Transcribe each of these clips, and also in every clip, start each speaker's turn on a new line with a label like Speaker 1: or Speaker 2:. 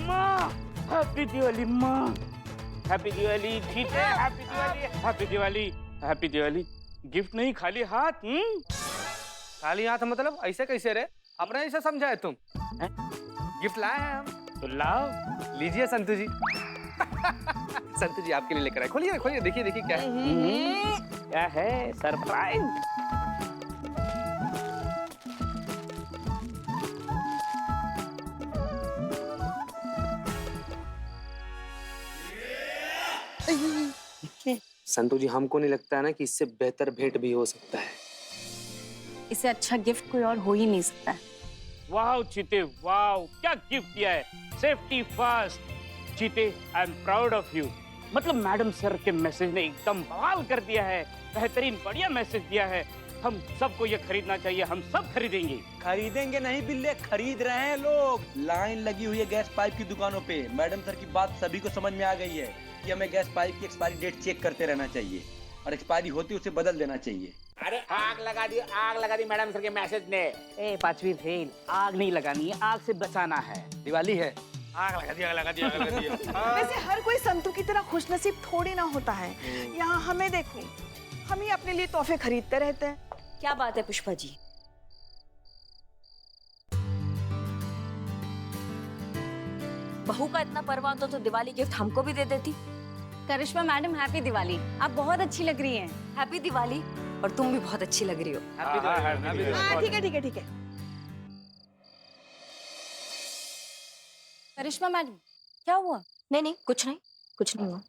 Speaker 1: माँ हैप्पी दिवाली माँ, हैप्पी दिवाली ठीक है, happy Diwali, happy Diwali, happy Diwali. Gift नहीं खाली हाथ।
Speaker 2: खाली हाथ मतलब ऐसे कैसे रे? अपने ऐसे समझाए तुम? गिफ्ट लाए हैं हम।
Speaker 1: तो लाओ।
Speaker 2: लीजिए संतु जी। संतु जी आपके लिए लेकर आए। खोलिए खोलिए, देखिए देखिए क्या है।
Speaker 1: क्या है? सरप्राइज।
Speaker 2: संतु जी हमको नहीं लगता है ना कि इससे बेहतर भेंट भी हो सकता है।
Speaker 3: इससे अच्छा गिफ्ट कोई और हो ही नहीं सकता है।
Speaker 1: वाह चीते वाह, क्या गिफ्ट दिया है। Safety first. चीते I am proud of you. मतलब मैडम सर के मैसेज ने एकदम बवाल कर दिया है। बेहतरीन बढ़िया मैसेज दिया है। हम सबको ये खरीदना चाहिए, हम सब खरीदेंगे।
Speaker 4: खरीदेंगे नहीं बिल्ले, खरीद रहे हैं लोग। लाइन लगी हुई है गैस पाइप की दुकानों पे। मैडम सर की बात सभी को समझ में आ गई है कि हमें गैस पाइप की एक्सपायरी डेट चेक करते रहना चाहिए और एक्सपायरी होती उसे बदल देना चाहिए।
Speaker 1: अरे आग लगा दी मैडम सर के मैसेज ने। ए पांचवी फेल, आग नहीं लगानी है, आग से बचाना है।
Speaker 2: दिवाली है।
Speaker 1: आग लगा दी, आग लगा दी, आग लगा दी।
Speaker 5: वैसे हर कोई संतू की तरह खुशनसीब थोड़ी ना होता है। यहाँ हमें देखो, हम ही अपने लिए तोहफे खरीदते रहते हैं।
Speaker 3: क्या बात है पुष्पा जी? बहू का इतना परवाह तो दिवाली गिफ्ट हमको भी दे देती।
Speaker 6: करिश्मा मैडम हैप्पी दिवाली, आप बहुत अच्छी लग रही हैं।
Speaker 3: हैप्पी दिवाली, और तुम भी बहुत अच्छी लग रही हो।
Speaker 2: हैप्पी दिवाली।
Speaker 5: हाँ ठीक है ठीक है ठीक है।
Speaker 6: करिश्मा मैडम
Speaker 3: क्या हुआ? नहीं नहीं कुछ नहीं, कुछ नहीं हुआ।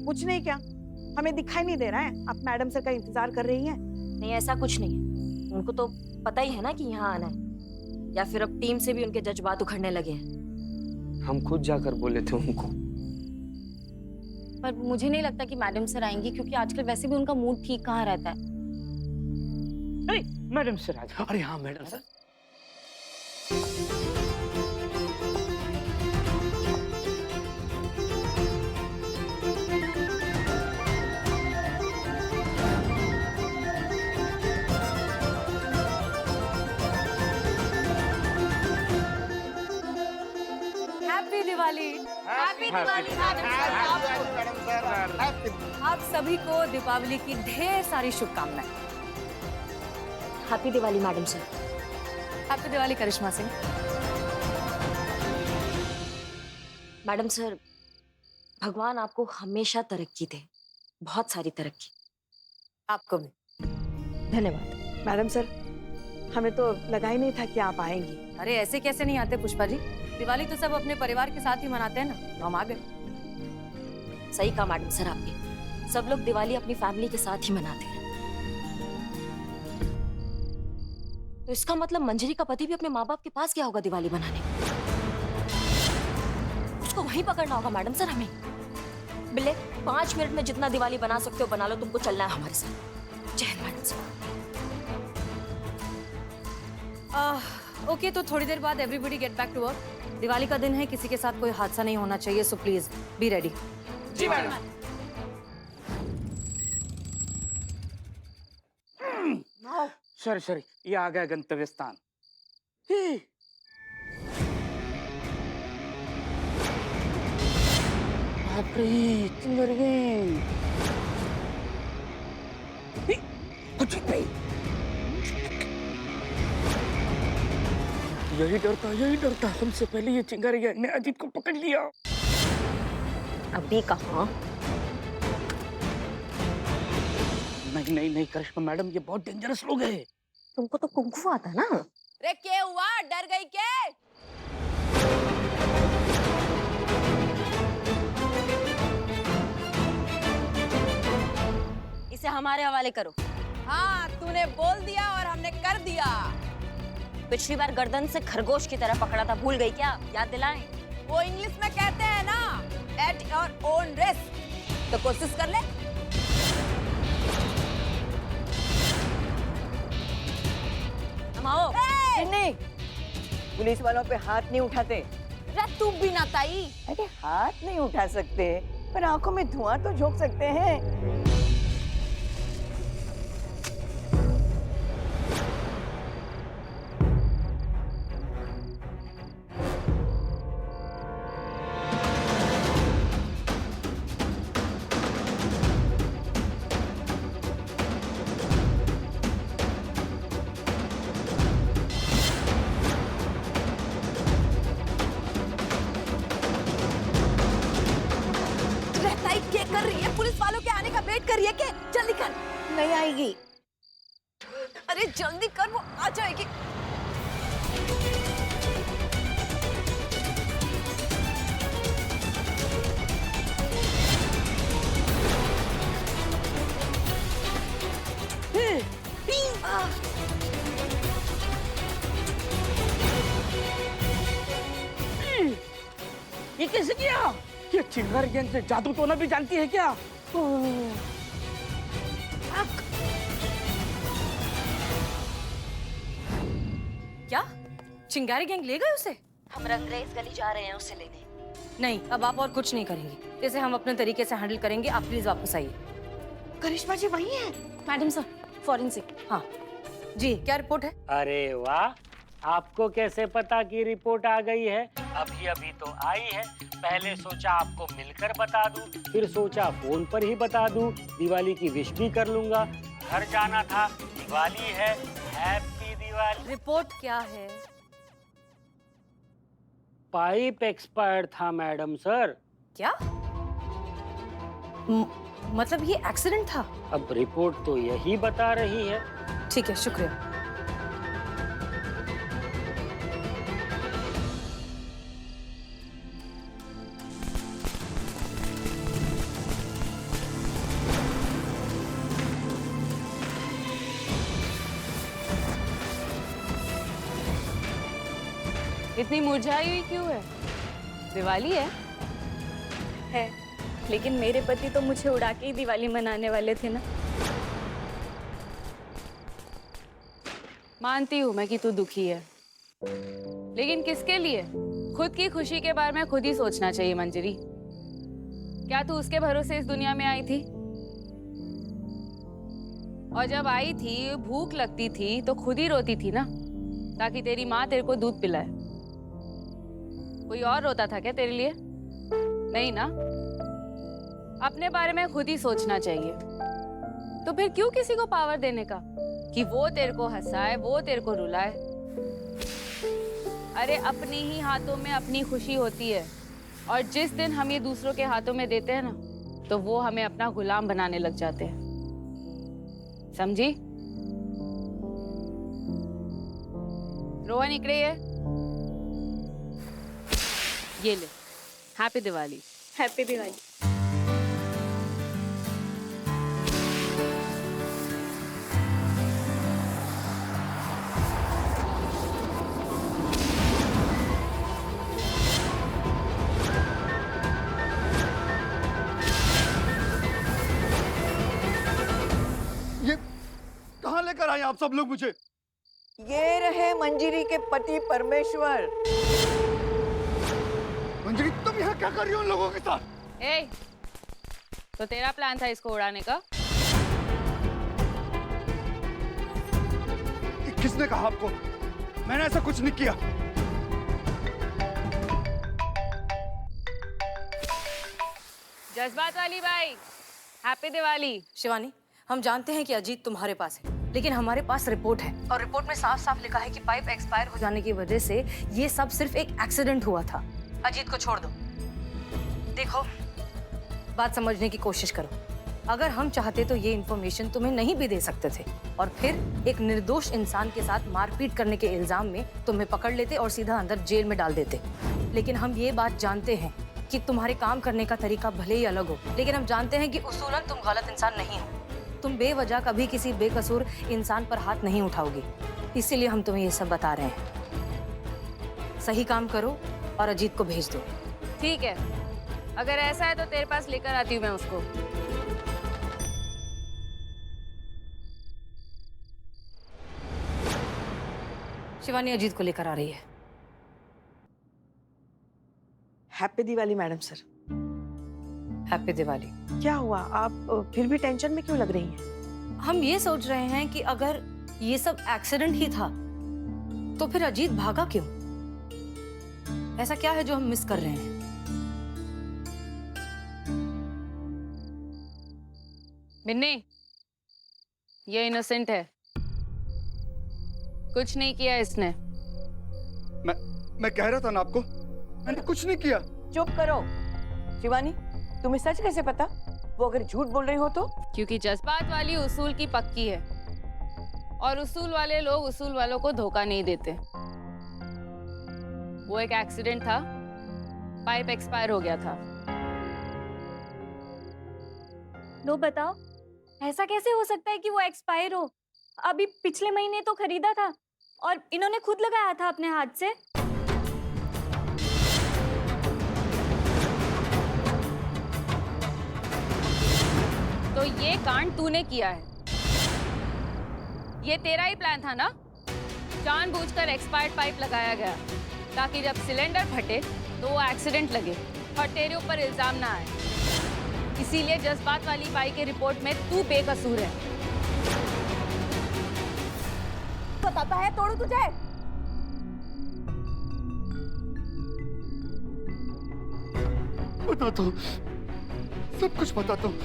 Speaker 5: कुछ नहीं क्या? हमें दिखाई नहीं दे रहा है आप मैडम सर का इंतजार कर रही हैं?
Speaker 3: नहीं ऐसा कुछ नहीं है। उनको तो पता ही है ना कि यहाँ आना है, या फिर अब टीम से भी उनके जज्बात उखड़ने लगे हैं।
Speaker 2: हम खुद जाकर बोले थे उनको।
Speaker 6: पर मुझे नहीं लगता कि मैडम सर आएंगी, क्योंकि आजकल वैसे भी उनका मूड ठीक कहाँ रहता है।
Speaker 1: अरे मैडम सर आ जाओ।
Speaker 2: अरे हाँ madam sir.
Speaker 6: Happy Diwali. Happy Diwali madam sir. आप सभी को दीपावली की ढेर सारी शुभकामनाएं।
Speaker 3: Happy Diwali madam sir.
Speaker 6: Happy Diwali Karishma Singh.
Speaker 3: Madam sir, भगवान आपको हमेशा तरक्की दे, बहुत सारी तरक्की।
Speaker 6: आपको भी
Speaker 3: धन्यवाद।
Speaker 5: मैडम सर, हमें तो लगा ही नहीं था कि आप आएंगी।
Speaker 6: अरे ऐसे कैसे नहीं आते पुष्पा जी? दिवाली तो सब अपने परिवार के साथ ही मनाते हैं ना, तो हम आ गए।
Speaker 3: सही कहा मैडम सर आपने, सब लोग दिवाली अपनी फैमिली के साथ ही मनाते हैं। तो इसका मतलब मंजरी का पति भी अपने माँ बाप के पास गया होगा दिवाली बनाने। उसको वहीं पकड़ना होगा मैडम सर हमें। बिल्ले 5 मिनट में जितना दिवाली बना सकते हो बना लो, तुमको चलना है हमारे साथ। जय हिंद मैडम सर।
Speaker 6: ओके, तो थोड़ी देर बाद everybody get back to work. Diwali का दिन है, किसी के साथ कोई हादसा नहीं होना चाहिए, सो प्लीज बी रेडी।
Speaker 1: जी मैडम। सॉरी, ये आ गया गंतव्य स्थान। बाप रे, चिंगर गए। यही डरता हमसे पहले ये चिंगारी गैंग ने अजीत को पकड़ लिया।
Speaker 3: अभी कहाँ?
Speaker 1: नहीं करिश्मा मैडम, ये बहुत डेंजरस लोग हैं।
Speaker 3: तुमको तो कुंफू आता है ना?
Speaker 6: अरे क्या हुआ, डर गई क्या?
Speaker 3: इसे हमारे हवाले करो।
Speaker 6: हाँ, तूने बोल दिया और हमने कर दिया।
Speaker 3: पिछली बार गर्दन से खरगोश की तरह पकड़ा था, भूल गई क्या? याद दिलाएं।
Speaker 6: वो इंग्लिश में कहते हैं ना, एट योर ओन रिस्क। तो कोशिश कर ले।
Speaker 3: हम आओ।
Speaker 7: नहीं, पुलिस वालों पे हाथ नहीं उठाते।
Speaker 6: अरे तू भी ना ताई।
Speaker 7: अरे हाथ नहीं उठा सकते, पर आंखों में धुआं तो झोंक सकते हैं।
Speaker 3: वेट कर रही है क्या? जल्दी कर।
Speaker 7: नहीं आएगी।
Speaker 3: अरे जल्दी कर, वो आ जाएगी।
Speaker 1: ये कैसे किया? ये चिंगारी गैंग से जादू टोना भी जानती है क्या?
Speaker 6: क्या चिंगारी गैंग ले गए उसे?
Speaker 3: हम रंगरेज गली जा रहे हैं उसे लेने।
Speaker 6: नहीं, अब आप और कुछ नहीं करेंगे, इसे हम अपने तरीके से हैंडल करेंगे। आप प्लीज वापस आइए।
Speaker 5: करिश्मा जी वही है।
Speaker 6: Madam sir, forensic. हाँ जी, क्या रिपोर्ट है?
Speaker 8: अरे वाह, आपको कैसे पता कि रिपोर्ट आ गई है? अभी अभी तो आई है। पहले सोचा आपको मिलकर बता दूं, फिर सोचा फोन पर ही बता दूं, दिवाली की विश भी कर लूंगा। घर जाना था, दिवाली है, हैप्पी दिवाली।
Speaker 6: रिपोर्ट क्या है?
Speaker 8: पाइप एक्सपायर्ड था मैडम सर।
Speaker 6: क्या मतलब ये एक्सीडेंट था?
Speaker 8: अब रिपोर्ट तो यही बता रही है।
Speaker 6: ठीक है, शुक्रिया।
Speaker 9: इतनी मुरझाई हुई क्यों है? दिवाली है, लेकिन मेरे पति तो मुझे उड़ा के ही दिवाली मनाने वाले थे ना। मानती हूँ मैं कि तू दुखी है, लेकिन किसके लिए? खुद की खुशी के बारे में खुद ही सोचना चाहिए मंजरी। क्या तू उसके भरोसे इस दुनिया में आई थी? और जब आई थी, भूख लगती थी तो खुद ही रोती थी ना, ताकि तेरी माँ तेरे को दूध पिलाए। कोई और रोता था क्या तेरे लिए? नहीं ना। अपने बारे में खुद ही सोचना चाहिए। तो फिर क्यों किसी को पावर देने का कि वो तेरे को हंसाए, वो तेरे को रुलाए? अरे अपने ही हाथों में अपनी खुशी होती है, और जिस दिन हम ये दूसरों के हाथों में देते हैं ना, तो वो हमें अपना गुलाम बनाने लग जाते हैं। समझी? रोहन इकड़े है, ये ले, हैप्पी दिवाली। हैप्पी दिवाली।
Speaker 10: ये कहाँ लेकर आए आप सब लोग मुझे?
Speaker 7: ये रहे मंजरी के पति परमेश्वर।
Speaker 10: मंजरी, तुम यहाँ क्या कर रही हो उन लोगों के साथ?
Speaker 9: ए, तो तेरा प्लान था इसको उड़ाने का?
Speaker 10: किसने कहा आपको? मैंने ऐसा कुछ नहीं किया।
Speaker 9: जज्बात वाली बाई, हैप्पी दिवाली।
Speaker 6: शिवानी, हम जानते हैं कि अजीत तुम्हारे पास है, लेकिन हमारे पास रिपोर्ट है, और रिपोर्ट में साफ साफ लिखा है कि पाइप एक्सपायर हो जाने की वजह से ये सब सिर्फ एक एक्सीडेंट हुआ था। अजीत को छोड़ दो। देखो, बात समझने की कोशिश करो। अगर हम चाहते तो ये इन्फॉर्मेशन तुम्हें नहीं भी दे सकते थे, और फिर एक निर्दोष इंसान के साथ मारपीट करने के इल्जाम में तुम्हें पकड़ लेते और सीधा अंदर जेल में डाल देते। लेकिन हम ये बात जानते हैं कि तुम्हारे काम करने का तरीका भले ही अलग हो, लेकिन हम जानते हैं कि उसूलन तुम गलत इंसान नहीं हो। तुम बेवजह कभी किसी बेकसूर इंसान पर हाथ नहीं उठाओगी, इसीलिए हम तुम्हें ये सब बता रहे हैं। सही काम करो और अजीत को भेज दो।
Speaker 9: ठीक है, अगर ऐसा है तो तेरे पास लेकर आती हूँ मैं उसको।
Speaker 6: शिवानी अजीत को लेकर आ रही है।
Speaker 5: Happy Diwali madam sir.
Speaker 6: Happy Diwali.
Speaker 5: क्या हुआ, आप फिर भी टेंशन में क्यों लग रही हैं?
Speaker 6: हम ये सोच रहे हैं कि अगर ये सब एक्सीडेंट ही था, तो फिर अजीत भागा क्यों? ऐसा क्या है जो हम मिस कर रहे हैं?
Speaker 9: मिन्नी, ये इनोसेंट है, कुछ नहीं किया इसने।
Speaker 10: मैं कह रहा था ना आपको, मैंने कुछ नहीं किया।
Speaker 7: चुप करो। शिवानी, तुम्हें सच कैसे पता?
Speaker 3: वो अगर झूठ बोल रही हो तो?
Speaker 9: क्योंकि जज्बात वाली उसूल की पक्की है और उसूल वाले लोग उसूल वालों को धोखा नहीं देते। वो एक एक्सीडेंट था, पाइप एक्सपायर हो गया था।
Speaker 11: लो बताओ, ऐसा कैसे हो सकता है कि वो एक्सपायर हो? अभी पिछले महीने तो खरीदा था और इन्होंने खुद लगाया था अपने हाथ से।
Speaker 9: तो ये कांड तूने किया है। ये तेरा ही प्लान था ना? जानबूझकर एक्सपायर्ड पाइप लगाया गया ताकि जब सिलेंडर फटे तो वो एक्सीडेंट लगे और तेरे ऊपर इल्जाम ना आए। इसीलिए जज्बात वाली बाई के रिपोर्ट में तू बेकसूर है।
Speaker 11: बताता है तोड़ू तुझे।
Speaker 10: बताता हूँ, सब कुछ बताता हूँ।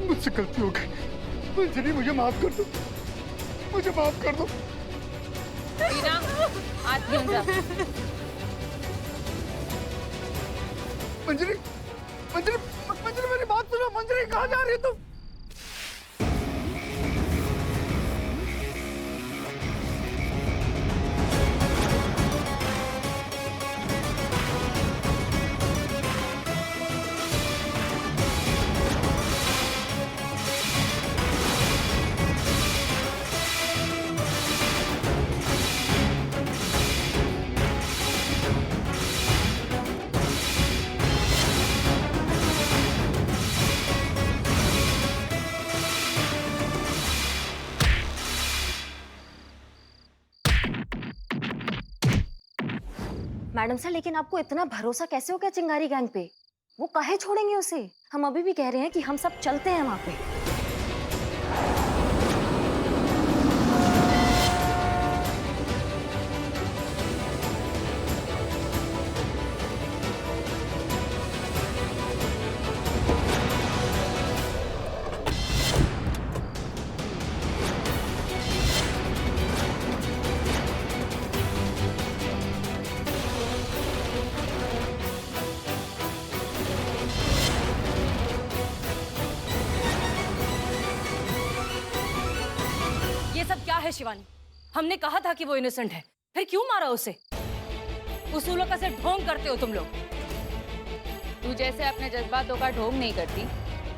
Speaker 10: मुझसे गलती हो गई। मंजरी, मुझे माफ कर दो, मुझे माफ कर दो।
Speaker 9: रीना, हाथ गिन जा।
Speaker 10: मंजरी, मंजरी, मंजरी, मेरी बात सुनो। मंजरी, कहाँ जा रही है तुम?
Speaker 3: मैडम सर, लेकिन आपको इतना भरोसा कैसे हो गया चिंगारी गैंग पे? वो काहे छोड़ेंगे उसे? हम अभी भी कह रहे हैं कि हम सब चलते हैं वहां पे।
Speaker 6: है शिवानी, हमने कहा था कि वो इनोसेंट है, फिर क्यों मारा उसे? उसूलों का सिर्फ ढोंग करते हो तुम लोग।
Speaker 9: तू जैसे अपने जज्बातों का ढोंग नहीं करती,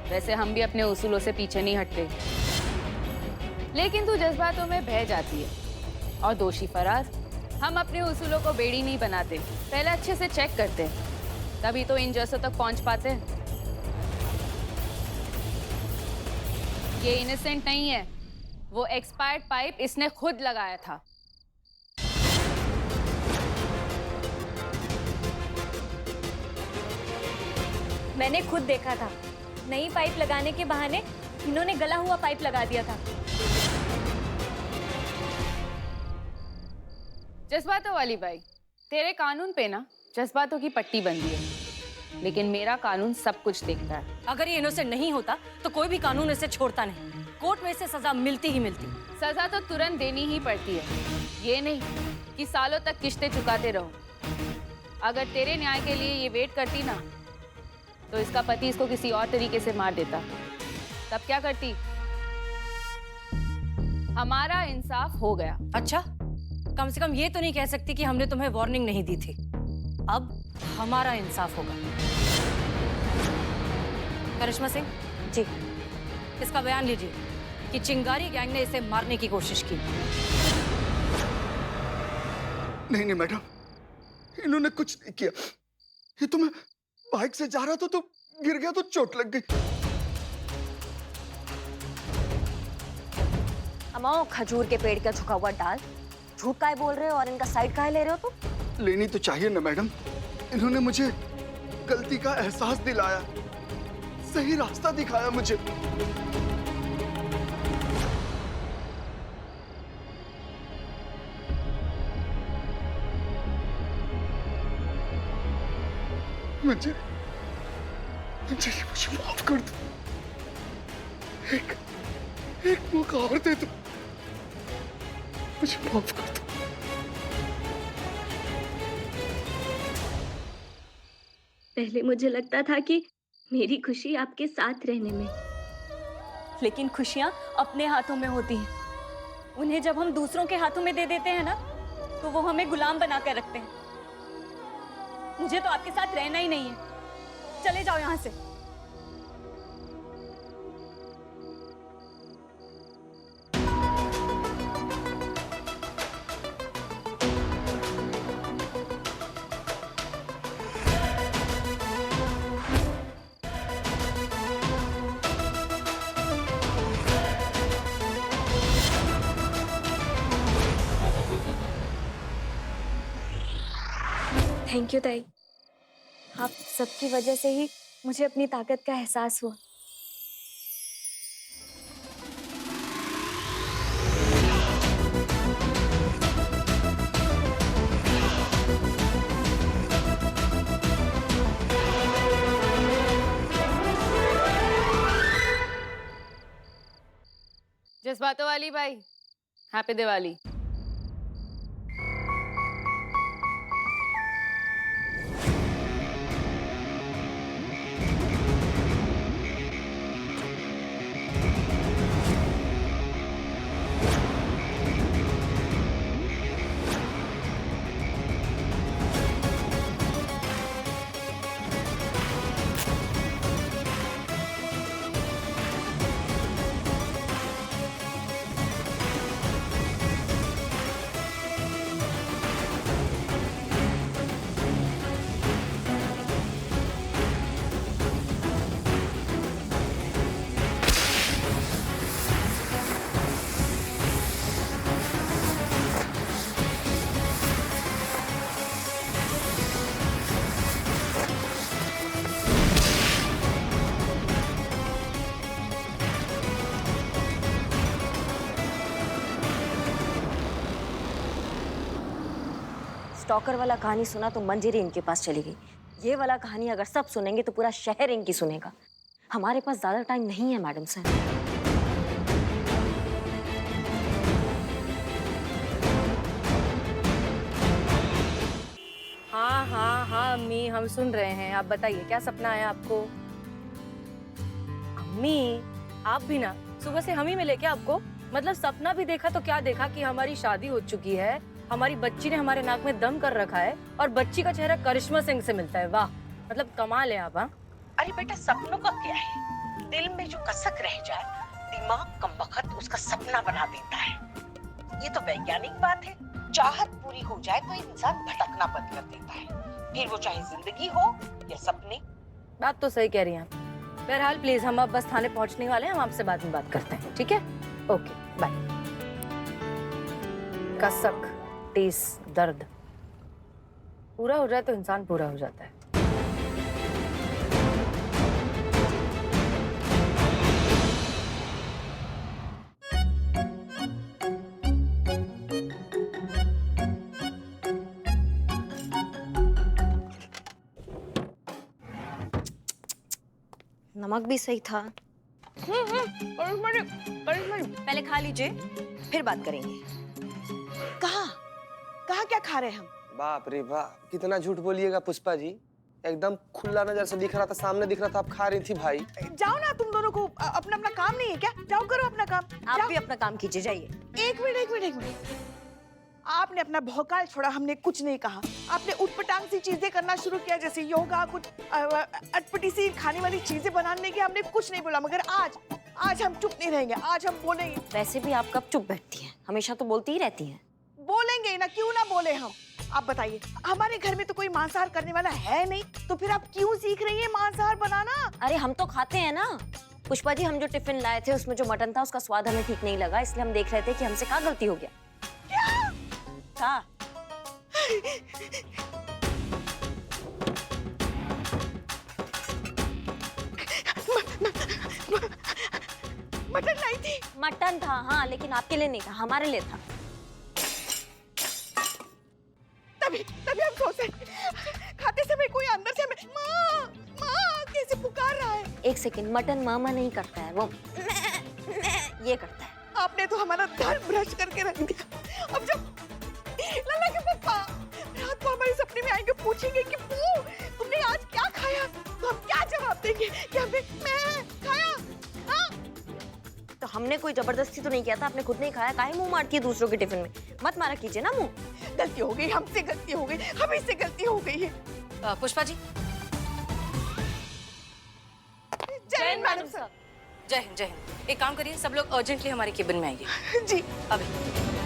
Speaker 9: वैसे हम भी अपने उसूलों से पीछे नहीं हटते। लेकिन तू जज्बातों में बह जाती है और दोषी फरार। हम अपने उसूलों को बेड़ी नहीं बनाते, पहले अच्छे से चेक करते हैं, तभी तो इन जैसों तक पहुंच पाते हैं। ये इनोसेंट नहीं है, वो एक्सपायर्ड पाइप इसने खुद लगाया था।
Speaker 11: मैंने खुद देखा था, नई पाइप लगाने के बहाने इन्होंने गला हुआ पाइप लगा दिया था।
Speaker 9: जज्बातों वाली बाई, तेरे कानून पे ना जज्बातों की पट्टी बंधी है, लेकिन मेरा कानून सब कुछ देखता है।
Speaker 6: अगर ये इनोसेंट नहीं होता तो कोई भी कानून इसे छोड़ता नहीं, कोर्ट में इसे सजा मिलती ही मिलती।
Speaker 9: सजा तो तुरंत देनी ही पड़ती है, ये नहीं कि सालों तक किश्तें चुकाते रहो। अगर तेरे न्याय के लिए ये वेट करती ना, तो इसका पति इसको किसी और तरीके से मार देता, तब क्या करती? हमारा इंसाफ हो गया।
Speaker 6: अच्छा, कम से कम ये तो नहीं कह सकती कि हमने तुम्हें वार्निंग नहीं दी थी। अब हमारा इंसाफ होगा। करिश्मा सिंह
Speaker 3: जी,
Speaker 6: इसका बयान लीजिए कि चिंगारी गैंग ने इसे मारने की कोशिश की।
Speaker 10: नहीं नहीं मैडम, इन्होंने कुछ नहीं किया। ये तो मैं बाइक से जा रहा था तो गिर गया तो चोट लग गई।
Speaker 3: अमाओ, खजूर के पेड़ का झुका हुआ डाल, झूठ काहे बोल रहे हो और इनका साइड काहे ले रहे हो तुम?
Speaker 10: लेनी तो चाहिए ना मैडम, इन्होंने मुझे गलती का एहसास दिलाया, सही रास्ता दिखाया मुझे। मुझे माफ कर दो, एक मौका और दे दो, मुझे माफ कर दो।
Speaker 11: पहले मुझे लगता था कि मेरी खुशी आपके साथ रहने में। लेकिन खुशियाँ अपने हाथों में होती हैं। उन्हें जब हम दूसरों के हाथों में दे देते हैं ना, तो वो हमें गुलाम बना कर रखते हैं। मुझे तो आपके साथ रहना ही नहीं है। चले जाओ यहाँ से। थैंक यू ताई। आप सबकी वजह से ही मुझे अपनी ताकत का एहसास हुआ।
Speaker 9: जज्बातों वाली बाई, हैप्पी दिवाली।
Speaker 3: स्टॉकर वाला कहानी सुना तो मंजरी इनके पास चली गई। ये वाला कहानी अगर सब सुनेंगे तो पूरा शहर इनकी सुनेगा। हमारे पास ज्यादा टाइम नहीं है मैडम सर।
Speaker 6: हाँ हाँ हाँ अम्मी, हम सुन रहे हैं। आप बताइए क्या सपना है आपको? अम्मी आप भी ना सुबह से हम ही मिले क्या आपको? मतलब सपना भी देखा तो क्या देखा कि हमारी शादी हो चुकी है, हमारी बच्ची ने हमारे नाक में दम कर रखा है और बच्ची का चेहरा करिश्मा सिंह से मिलता है। वाह, मतलब कमाल है आप। हाँ
Speaker 7: अरे बेटा, सपनों का क्या है? दिल में जो कसक रह जाए, दिमाग कमबख्त उसका सपना बना देता है। ये तो वैज्ञानिक बात है। चाहत पूरी हो जाए तो इंसान भटकना बंद कर देता है, फिर वो चाहे जिंदगी हो या सपने।
Speaker 6: बात तो सही कह रही हैं आप। बहरहाल प्लीज, हम अब बस थाने पहुंचने वाले हैं, हम आपसे बाद में बात करते हैं, ठीक है? Okay bye. कसक, टीस, दर्द पूरा हो जाए तो इंसान पूरा हो जाता है।
Speaker 3: नमक भी सही था। पहले खा लीजिए, फिर बात करेंगे।
Speaker 5: कहाँ कहाँ क्या खा रहे हैं हम?
Speaker 2: बाप रे बाप, कितना झूठ बोलिएगा पुष्पा जी। एकदम खुला नजर से दिख रहा था, सामने दिख रहा था, आप खा रही थी भाई।
Speaker 5: जाओ ना, तुम दोनों को अपना अपना काम नहीं है क्या? जाओ करो अपना काम।
Speaker 3: आप भी अपना काम कीजिए, जाइए।
Speaker 5: एक मिनट। आपने अपना भौकाल छोड़ा, हमने कुछ नहीं कहा। आपने उटपटांग सी चीजें करना शुरू किया, जैसे योगा, कुछ अटपटी सी खाने वाली चीजें बनाने की हमने कुछ नहीं बोला। मगर आज हम चुप नहीं रहेंगे, आज हम बोलेंगे।
Speaker 3: वैसे भी आप कब चुप बैठती हैं? हमेशा तो बोलती ही रहती हैं।
Speaker 5: बोलेंगे ना, क्यों ना बोले हम। आप बताइए, हमारे घर में तो कोई मांसाहार करने वाला है नहीं, तो फिर आप क्यों सीख रही है मांसाहार बनाना?
Speaker 3: अरे हम तो खाते हैं ना पुष्पा जी। हम जो टिफिन लाए थे उसमें जो मटन था उसका स्वाद हमें ठीक नहीं लगा, इसलिए हम देख रहे थे कि हमसे क्या गलती हो गया। क्या?
Speaker 5: मटन लाई थी।
Speaker 3: मटन था हाँ, लेकिन आपके लिए नहीं था, हमारे लिए था।
Speaker 5: तभी हम सोच रहे, खाते समय कोई अंदर से हमें माँ माँ कैसे पुकार रहा है।
Speaker 3: एक सेकंड, मटन मामा नहीं करता है, वो ये करता है।
Speaker 5: आपने तो हमारा धन भ्रष्ट करके रख दिया। अब जब लल्ला के पापा रात को हमारे सपने में आएंगे, पूछेंगे कि बू तुमने आज क्या खाया, तो हम क्या जवाब देंगे
Speaker 3: हमने कोई जबरदस्ती तो नहीं किया था, आपने खुद नहीं खाया, काहे मुंह मारती है दूसरों के टिफिन में? मत मारा कीजिए ना मुंह।
Speaker 5: गलती हो गई, हमसे गलती हो गई, हमें से गलती हो गई है।
Speaker 6: पुष्पा जी।
Speaker 5: जय हिंद मैडम सर।
Speaker 6: जय हिंद जय हिंद। एक काम करिए, सब लोग अर्जेंटली हमारे केबिन में आइए।
Speaker 5: जी
Speaker 6: अभी।